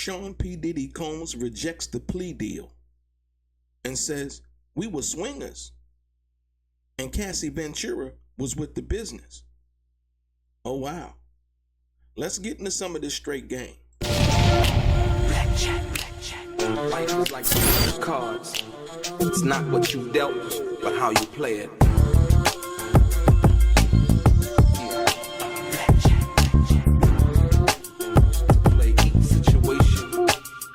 Sean P. Diddy Combs rejects the plea deal and says, we were swingers. And Cassie Ventura was with the business. Oh, wow. Let's get into some of this straight game. Blackjack. Life is like some cards. It's not what you dealt, but how you play it. Play each situation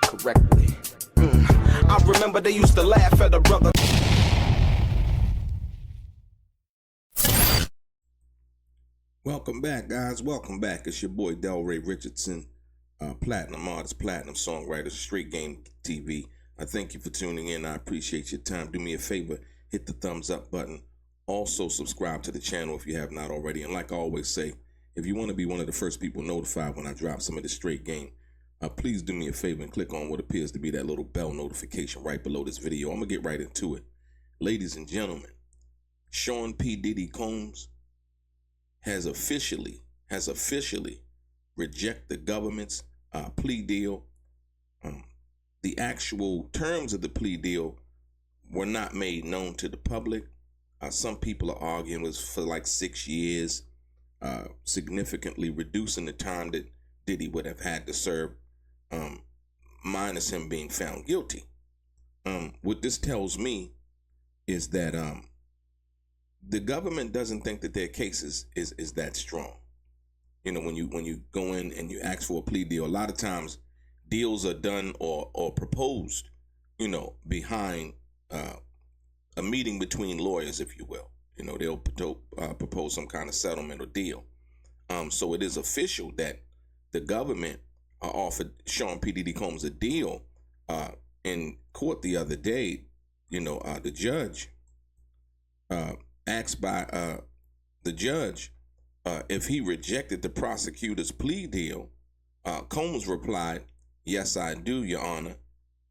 correctly. I remember they used to laugh at a brother. Welcome back, guys. Welcome back. It's your boy DELRAY Richardson, platinum artist, platinum songwriter, Straight Game TV. I thank you for tuning in. I appreciate your time. Do me a favor, hit the thumbs up button. Also, subscribe to the channel if you have not already. And like I always say, if you want to be one of the first people notified when I drop some of the straight game, please do me a favor and click on what appears to be that little bell notification right below this video. I'm going to get right into it. Ladies and gentlemen, Sean P. Diddy Combs has officially rejected the government's plea deal. The actual terms of the plea deal were not made known to the public. Some people are arguing it was for like 6 years, significantly reducing the time that Diddy would have had to serve, minus him being found guilty. What this tells me is that the government doesn't think that their case is that strong. You know, when you go in and you ask for a plea deal, a lot of times deals are done or proposed, you know, behind a meeting between lawyers, if you will. You know, they'll propose some kind of settlement or deal. So it is official that the government offered Sean P. Diddy Combs a deal in court the other day. You know, the judge asked by the judge if he rejected the prosecutor's plea deal. Combs replied, "Yes, I do, Your Honor.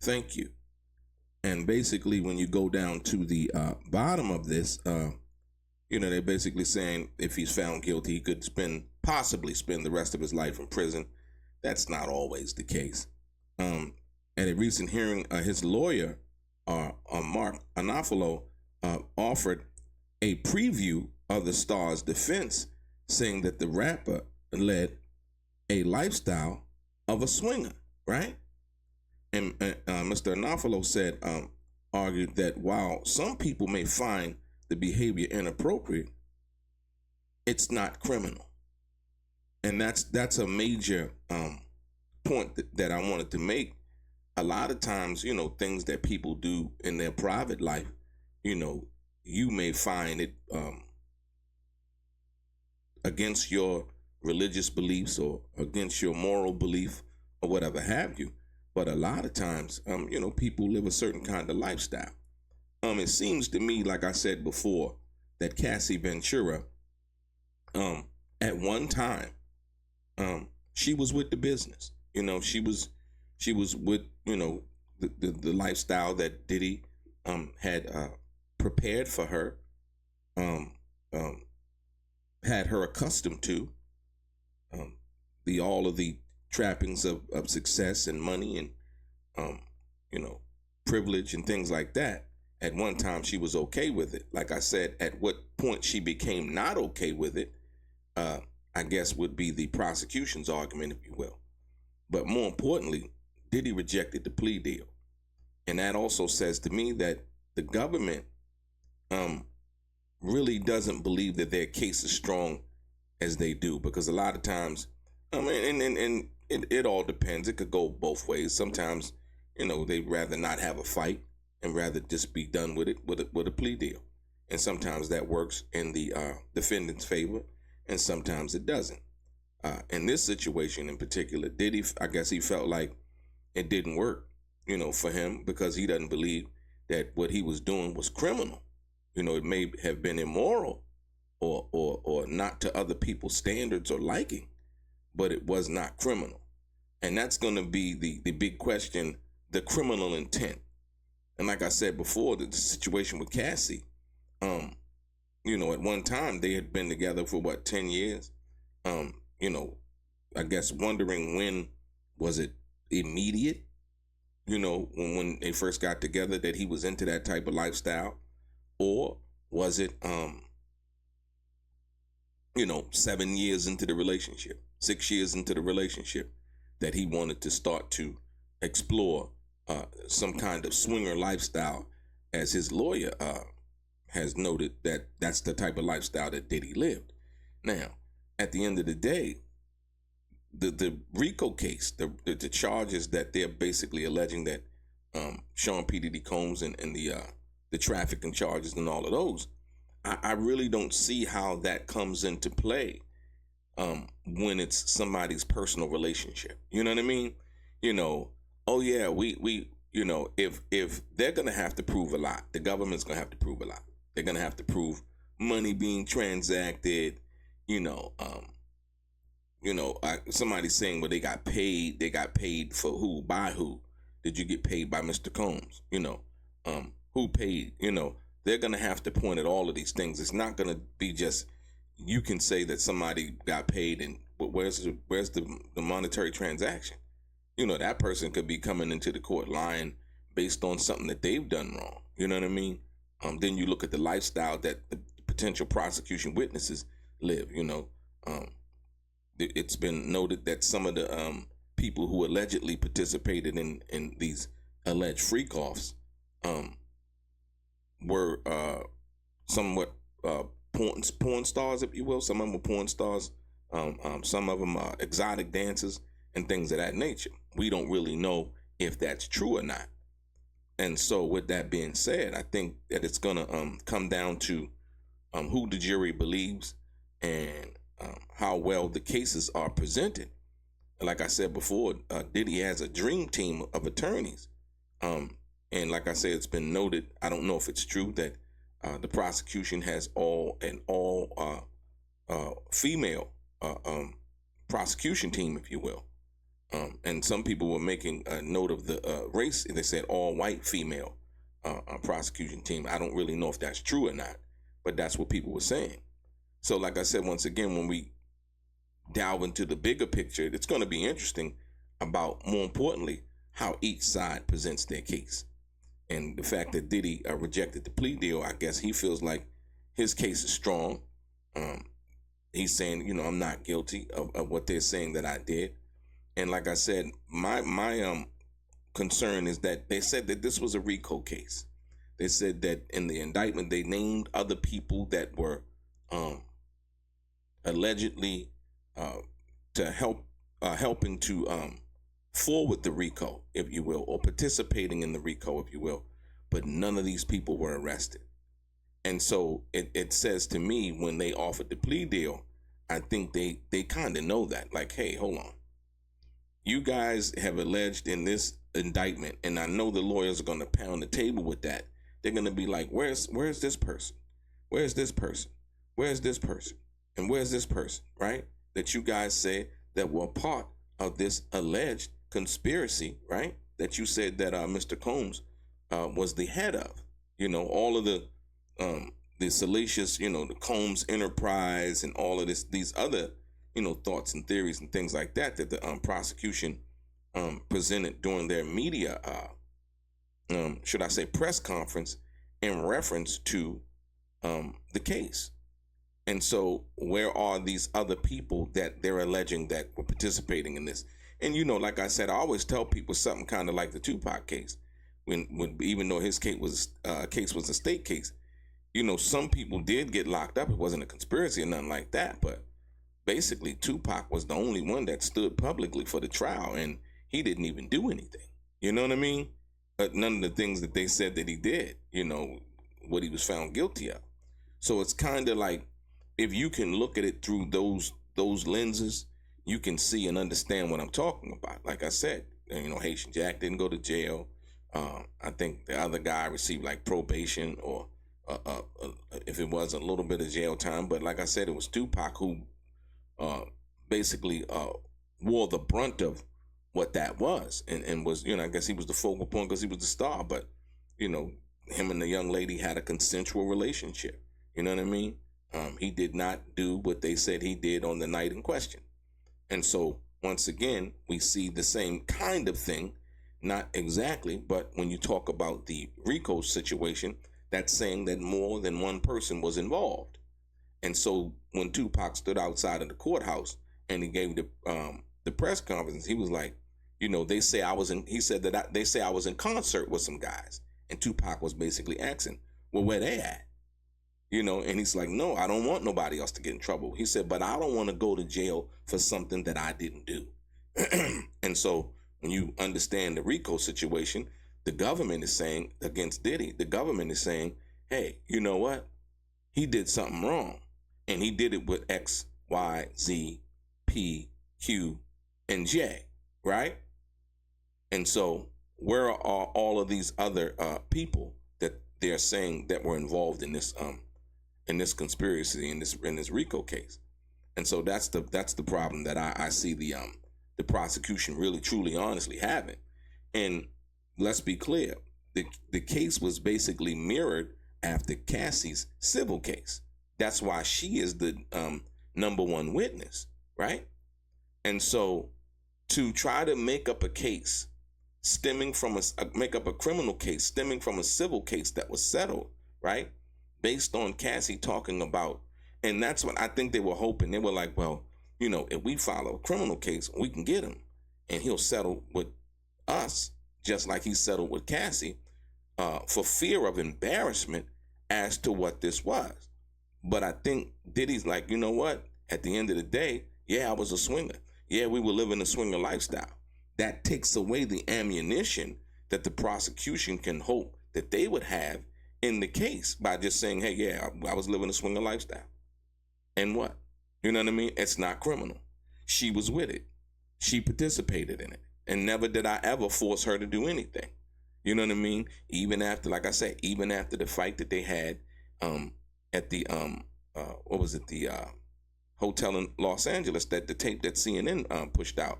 Thank you." And basically, when you go down to the bottom of this, you know, they're basically saying if he's found guilty, he could possibly spend the rest of his life in prison. That's not always the case. At a recent hearing, his lawyer, Mark Anafalo, offered a preview of the star's defense, saying that the rapper led a lifestyle of a swinger, right? And Mr. Anafalo said, argued that while some people may find the behavior inappropriate, it's not criminal. And that's a major point that I wanted to make. A lot of times, you know, things that people do in their private life, you know, you may find it against your religious beliefs or against your moral belief or whatever have you. But a lot of times, you know, people live a certain kind of lifestyle. It seems to me, like I said before, that Cassie Ventura, at one time, she was with the business. You know, she was with, you know, the lifestyle that Diddy had prepared for her, had her accustomed to, all of the trappings of success and money and you know, privilege and things like that. At one time she was okay with it. Like I said, at what point she became not okay with it, I guess would be the prosecution's argument, if you will. But more importantly, Diddy rejected the plea deal. And that also says to me that the government really doesn't believe that their case is strong as they do, because a lot of times, I mean, and it all depends. It could go both ways. Sometimes, you know, they'd rather not have a fight and rather just be done with it with a plea deal. And sometimes that works in the defendant's favor, and sometimes it doesn't. In this situation in particular, Diddy, I guess he felt like it didn't work, you know, for him, because he doesn't believe that what he was doing was criminal. You know, it may have been immoral or not to other people's standards or liking, but it was not criminal. And that's going to be the big question, the criminal intent. And like I said before, the situation with Cassie, you know, at one time they had been together for 10 years. You know, I guess wondering when was it immediate, when they first got together, that he was into that type of lifestyle? Or was it, 7 years into the relationship, 6 years into the relationship, that he wanted to start to explore some kind of swinger lifestyle, as his lawyer has noted that that's the type of lifestyle that Diddy lived. Now, at the end of the day, the RICO case, the charges that they're basically alleging that Sean P. Diddy Combs and the trafficking charges and all of those, I really don't see how that comes into play when it's somebody's personal relationship. You know what I mean? Oh yeah, we if they're gonna have to prove a lot, the government's gonna have to prove a lot. They're gonna have to prove money being transacted. Somebody's saying, well, they got paid. They got paid for who? By who? Did you get paid by Mr. Combs? Who paid? They're gonna have to point at all of these things. It's not gonna be just you can say that somebody got paid, but where's the monetary transaction? That person could be coming into the court lying based on something that they've done wrong. You know what I mean? Then you look at the lifestyle that the potential prosecution witnesses live. It's been noted that some of the people who allegedly participated in these alleged freak-offs were somewhat porn stars, if you will. Some of them were porn stars. Some of them are exotic dancers and things of that nature. We don't really know if that's true or not. And so with that being said, I think that it's going to come down to who the jury believes and how well the cases are presented. Like I said before, Diddy has a dream team of attorneys. And like I said, it's been noted, I don't know if it's true, that the prosecution has all female prosecution team, if you will. And some people were making a note of the race, and they said all white female prosecution team. I don't really know if that's true or not, but that's what people were saying. So like I said, once again, when we delve into the bigger picture, it's going to be interesting about, more importantly, how each side presents their case. And the fact that Diddy rejected the plea deal, I guess he feels like his case is strong. He's saying, I'm not guilty of what they're saying that I did. And like I said, my concern is that they said that this was a RICO case. They said that in the indictment, they named other people that were allegedly helping to forward the RICO, if you will, or participating in the RICO, if you will. But none of these people were arrested. And so it says to me, when they offered the plea deal, I think they kind of know that. Like, hey, hold on. You guys have alleged in this indictment, and I know the lawyers are going to pound the table with that. They're going to be like, where's this person? Where's this person? Where's this person? And where's this person, right? That you guys say that were part of this alleged conspiracy, right? That you said that Mr. Combs was the head of. All of the salacious, the Combs enterprise and all of these other, thoughts and theories and things like that the prosecution presented during their media, should I say, press conference in reference to the case. And so where are these other people that they're alleging that were participating in this? And, like I said, I always tell people something kind of like the Tupac case, when even though his case was a state case, some people did get locked up. It wasn't a conspiracy or nothing like that. But basically, Tupac was the only one that stood publicly for the trial, and he didn't even do anything. You know what I mean? But none of the things that they said that he did, what he was found guilty of. So it's kind of like, if you can look at it through those lenses, you can see and understand what I'm talking about. Like I said, Haitian Jack didn't go to jail. I think the other guy received like probation or if it was a little bit of jail time. But like I said, it was Tupac who basically wore the brunt of what that was and was, I guess he was the focal point because he was the star. But, him and the young lady had a consensual relationship. You know what I mean? He did not do what they said he did on the night in question. And so once again, we see the same kind of thing, not exactly, but when you talk about the RICO situation, that's saying that more than one person was involved. And so when Tupac stood outside of the courthouse and he gave the press conference, he was like, they say I was in. He said that they say I was in concert with some guys, and Tupac was basically asking, well, where they at? And he's like, no, I don't want nobody else to get in trouble. He said, but I don't want to go to jail for something that I didn't do. And so when you understand the RICO situation, the government is saying against Diddy, the government is saying, hey, you know what? He did something wrong. And he did it with X, Y, Z, P, Q, and J, right? And so where are all of these other people that they're saying that were involved in this conspiracy, in this RICO case? And so that's the problem that I see the prosecution really, truly, honestly having. And let's be clear, the case was basically mirrored after Cassie's civil case. That's why she is the number one witness, right? And so to try to make up a case stemming from make up a criminal case stemming from a civil case that was settled, right? Based on Cassie talking about, and that's what I think they were hoping. They were like, well, if we file a criminal case, we can get him and he'll settle with us, just like he settled with Cassie, for fear of embarrassment as to what this was. But I think Diddy's like, you know what? At the end of the day, yeah, I was a swinger. Yeah, we were living a swinger lifestyle. That takes away the ammunition that the prosecution can hope that they would have in the case by just saying, hey, yeah, I was living a swinger lifestyle. And what? You know what I mean? It's not criminal. She was with it. She participated in it. And never did I ever force her to do anything. You know what I mean? Even after, like I said, even after the fight that they had at the, the hotel in Los Angeles, that the tape that CNN pushed out,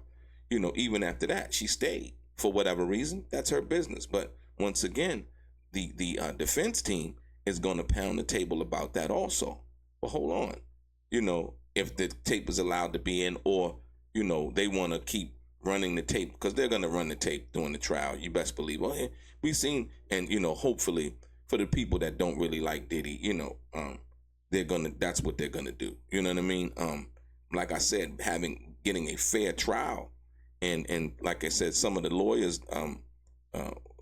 even after that, she stayed for whatever reason. That's her business. But once again, the defense team is going to pound the table about that also. But hold on, if the tape is allowed to be in, or they want to keep running the tape, because they're going to run the tape during the trial. You best believe. Well, we've seen, and hopefully for the people that don't really like Diddy, that's what they're gonna do. You know what I mean? Like I said, getting a fair trial, and like I said, some of the lawyers,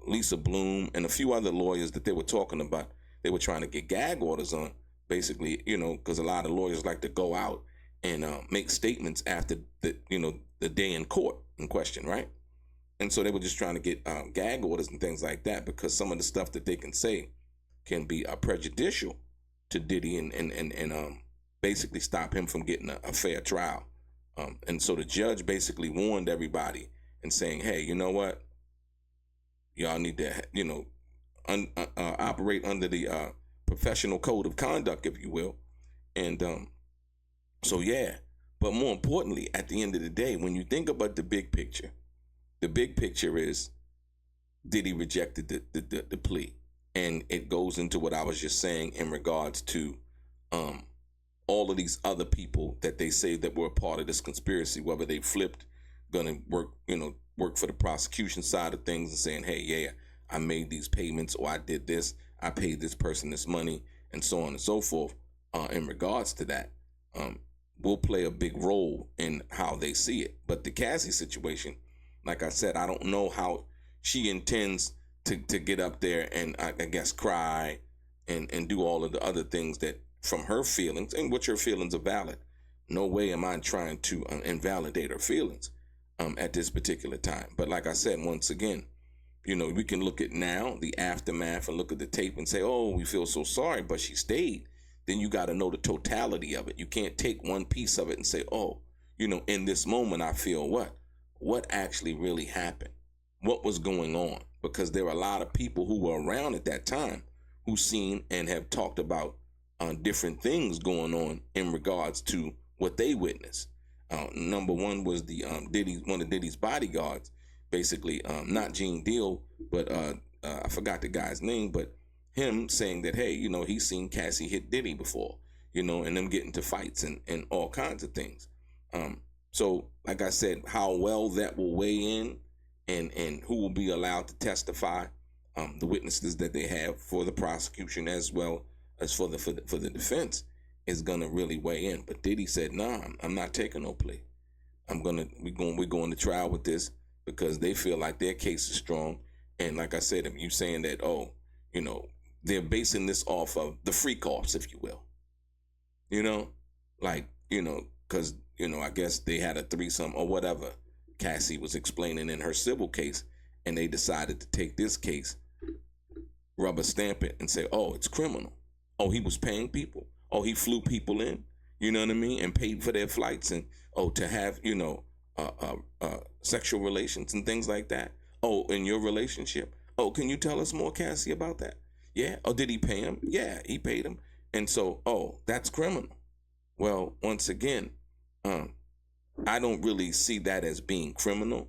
Lisa Bloom and a few other lawyers that they were talking about, they were trying to get gag orders on, basically, because a lot of lawyers like to go out and make statements after the day in court in question, right? And so they were just trying to get gag orders and things like that, because some of the stuff that they can say can be prejudicial to Diddy and basically stop him from getting a fair trial. And so the judge basically warned everybody and saying, hey, you know what? Y'all need to, operate under the professional code of conduct, if you will. And so, yeah. But more importantly, at the end of the day, when you think about the big picture is Diddy rejected the plea. And it goes into what I was just saying in regards to all of these other people that they say that were a part of this conspiracy, whether they flipped, gonna work for the prosecution side of things and saying, hey, yeah, I made these payments, or I did this, I paid this person this money, and so on and so forth. In regards to that, will play a big role in how they see it. But the Cassie situation, like I said, I don't know how she intends to get up there and I guess cry and do all of the other things that from her feelings, and which her feelings are valid. No way am I trying to invalidate her feelings at this particular time. But like I said, once again, we can look at now the aftermath and look at the tape and say, oh, we feel so sorry, but she stayed. Then you got to know the totality of it. You can't take one piece of it and say, oh, in this moment, I feel what actually really happened? What was going on? Because there are a lot of people who were around at that time who seen and have talked about different things going on in regards to what they witnessed. Number one was the one of Diddy's bodyguards, basically, not Gene Deal, but I forgot the guy's name, but him saying that, hey, he's seen Cassie hit Diddy before, and them getting into fights and all kinds of things. So, like I said, how well that will weigh in, and who will be allowed to testify, the witnesses that they have for the prosecution as well as for the defense, is gonna really weigh in. But Diddy said, "Nah, I'm not taking no plea. We're going to trial with this because they feel like their case is strong." And like I said, if you saying that, oh, they're basing this off of the freak offs, if you will, because I guess they had a threesome or whatever Cassie was explaining in her civil case, and they decided to take this case, rubber stamp it, and say, oh, it's criminal. Oh, he was paying people. Oh, he flew people in. You know what I mean? And paid for their flights, and to have sexual relations and things like that. Oh, in your relationship. Oh, can you tell us more, Cassie, about that? Yeah. Oh, did he pay him? Yeah, he paid him. And so, oh, that's criminal. Well, once again, I don't really see that as being criminal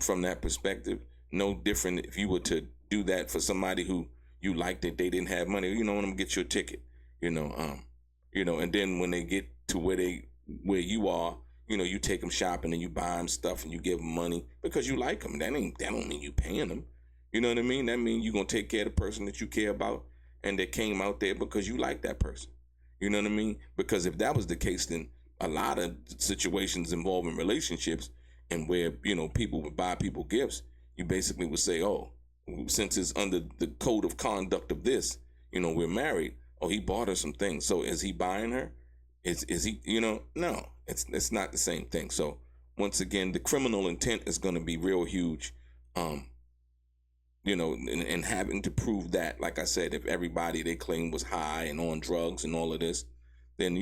from that perspective. No different if you were to do that for somebody who you liked that they didn't have money. I'm gonna get you a ticket. And then when they get to where you are, you take them shopping and you buy them stuff and you give them money because you like them. That don't mean you paying them. You know what I mean? That means you're going to take care of the person that you care about and that came out there because you like that person. You know what I mean? Because if that was the case, then a lot of situations involving relationships and where, people would buy people gifts, you basically would say, oh, since it's under the code of conduct of this, we're married. Oh, he bought her some things. So is he buying her? Is he, no, it's not the same thing. So once again, the criminal intent is going to be real huge. And having to prove that, like I said, if everybody they claim was high and on drugs and all of this, then,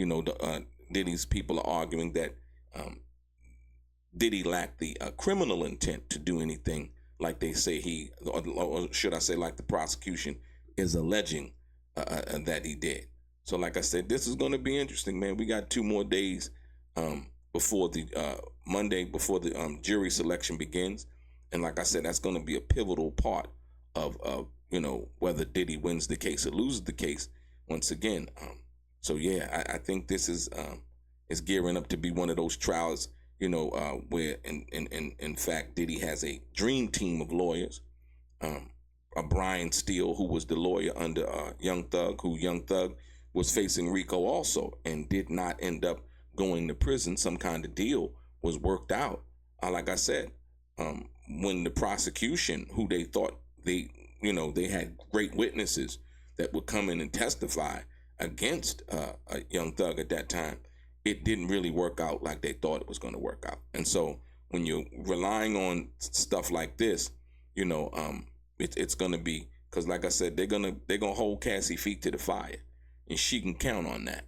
Diddy's people are arguing that Diddy lacked the criminal intent to do anything like they say or should I say like the prosecution is alleging that he did. So like I said, this is going to be interesting, man. We got 2 more days before the Monday, before the jury selection begins. And like I said, that's going to be a pivotal part of whether Diddy wins the case or loses the case once again. So yeah, I think this is gearing up to be one of those trials, where in fact Diddy has a dream team of lawyers. A Brian Steele, who was the lawyer under Young Thug, who Young Thug was facing RICO also and did not end up going to prison. Some kind of deal was worked out. Like I said, when the prosecution, who they thought they had great witnesses that would come in and testify against Young Thug at that time, it didn't really work out like they thought it was going to work out. And so when you're relying on stuff like this, it's going to be, because like I said, they're gonna hold Cassie feet to the fire, and she can count on that.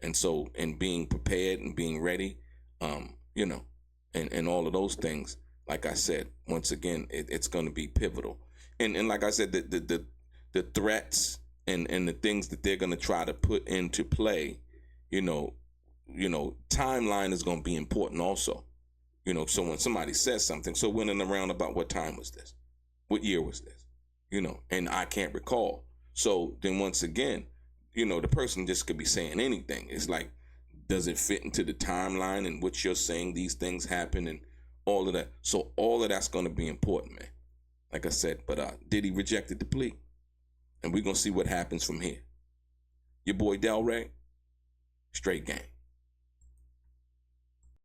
And so, and being prepared and being ready, and all of those things, like I said, once again, it's going to be pivotal. And like I said, the threats and the things that they're going to try to put into play, timeline is going to be important also. So when somebody says something, so when and around about what time was this? What year was this? And I can't recall. So then once again, the person just could be saying anything. It's like, does it fit into the timeline and what you're saying these things happen and all of that? So all of that's going to be important, man. Like I said, but Diddy rejected the plea. And we're going to see what happens from here. Your boy DELRAY, straight gang.